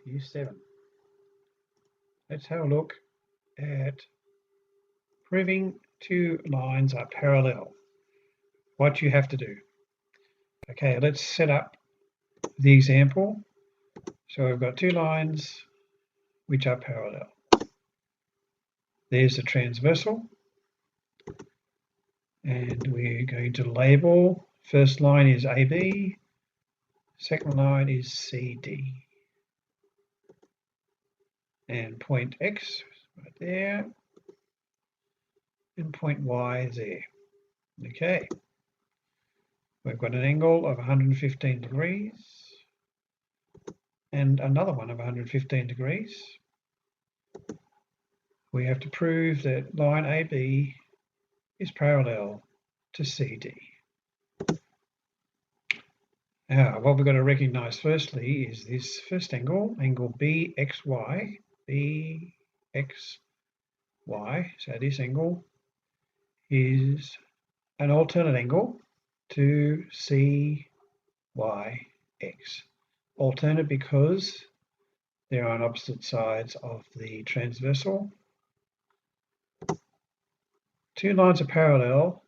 Year 7. Let's have a look at proving two lines are parallel. What you have to do. Okay, let's set up the example. So we've got two lines which are parallel. There's the transversal, and we're going to label. First line is AB, second line is CD. And point X right there, and point Y is there. Okay, we've got an angle of 115 degrees and another one of 115 degrees. We have to prove that line AB is parallel to CD. Now, what we've got to recognize firstly is this first angle, angle BXY, BXY. So this angle is an alternate angle to CYX. Alternate because they're on opposite sides of the transversal. Two lines are parallel,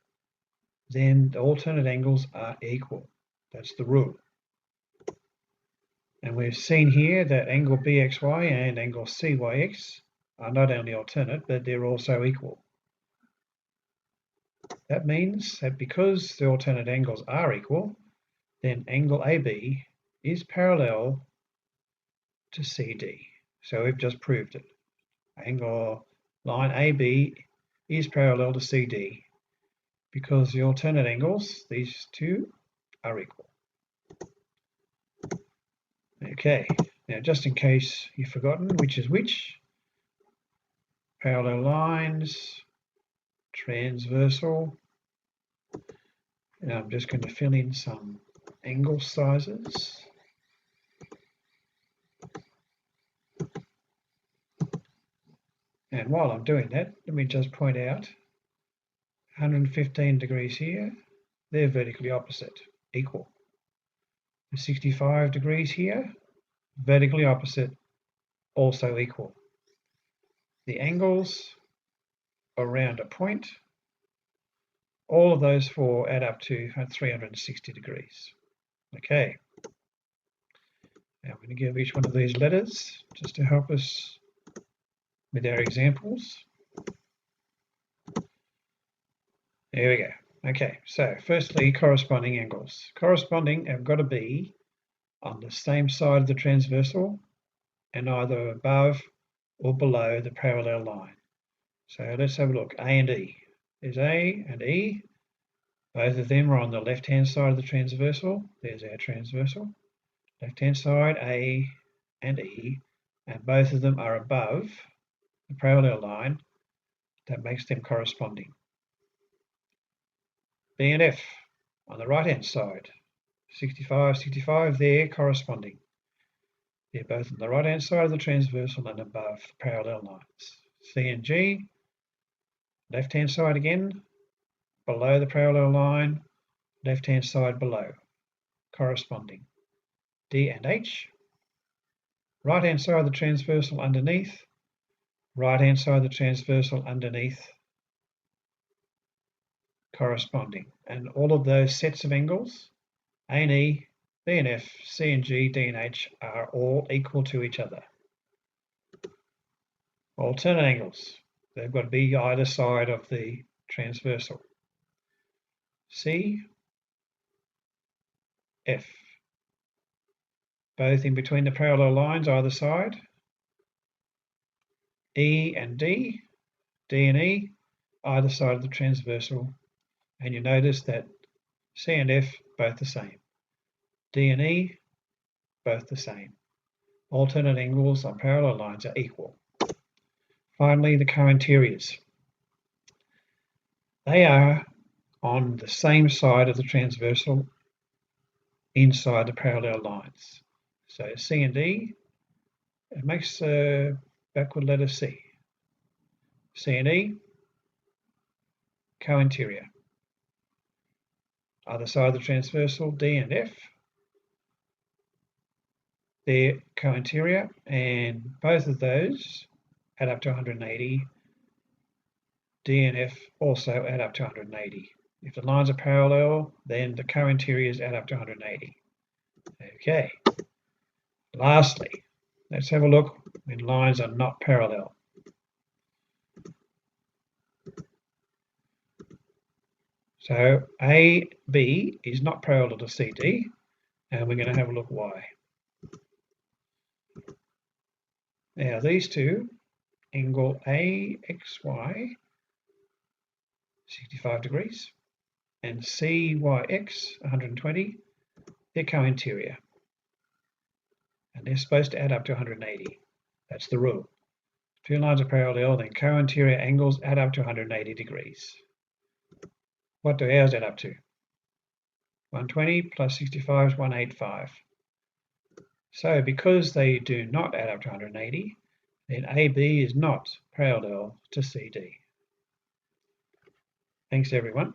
then the alternate angles are equal. That's the rule. And we've seen here that angle BXY and angle CYX are not only alternate, but they're also equal. That means that because the alternate angles are equal, then angle AB is parallel to CD. So we've just proved it. Angle line AB is parallel to CD because the alternate angles, these two, are equal. Okay, now just in case you've forgotten which is which, parallel lines, transversal, and I'm just going to fill in some angle sizes. And while I'm doing that, let me just point out 115 degrees here, they're vertically opposite, equal. The 65 degrees here, vertically opposite, also equal. The angles around a point, all of those four add up to 360 degrees. Okay. Now I'm going to give each one of these letters just to help us with our examples. There we go. Okay, so firstly, corresponding angles. Corresponding have got to be on the same side of the transversal and either above or below the parallel line. So let's have a look. A and E. There's A and E. Both of them are on the left-hand side of the transversal. There's our transversal. Left-hand side, A and E, and both of them are above the parallel line. That makes them corresponding. B and F on the right-hand side, 65, 65, they're corresponding. They're both on the right-hand side of the transversal and above the parallel lines. C and G, left-hand side again, below the parallel line, left-hand side below, corresponding. D and H, right-hand side of the transversal underneath, right-hand side of the transversal underneath, corresponding. And all of those sets of angles, A and E, B and F, C and G, D and H, are all equal to each other. Alternate angles, they've got to be either side of the transversal. C, F, both in between the parallel lines either side. E and D, D and E, either side of the transversal. And you notice that C and F, both the same. D and E, both the same. Alternate angles on parallel lines are equal. Finally, the co-interiors. They are on the same side of the transversal inside the parallel lines. So C and D, it makes a backward letter C. C and E, co-interior. Other side of the transversal, D and F, they're co-interior, and both of those add up to 180. D and F also add up to 180. If the lines are parallel, then the co-interiors add up to 180. Okay. Lastly, let's have a look when lines are not parallel. So AB is not parallel to CD, and we're going to have a look why. Now these two, angle AXY, 65 degrees, and CYX, 120, they're co-interior. And they're supposed to add up to 180. That's the rule. Two lines are parallel, then co-interior angles add up to 180 degrees. What do ours add up to? 120 plus 65 is 185. So because they do not add up to 180, then AB is not parallel to CD. Thanks, everyone.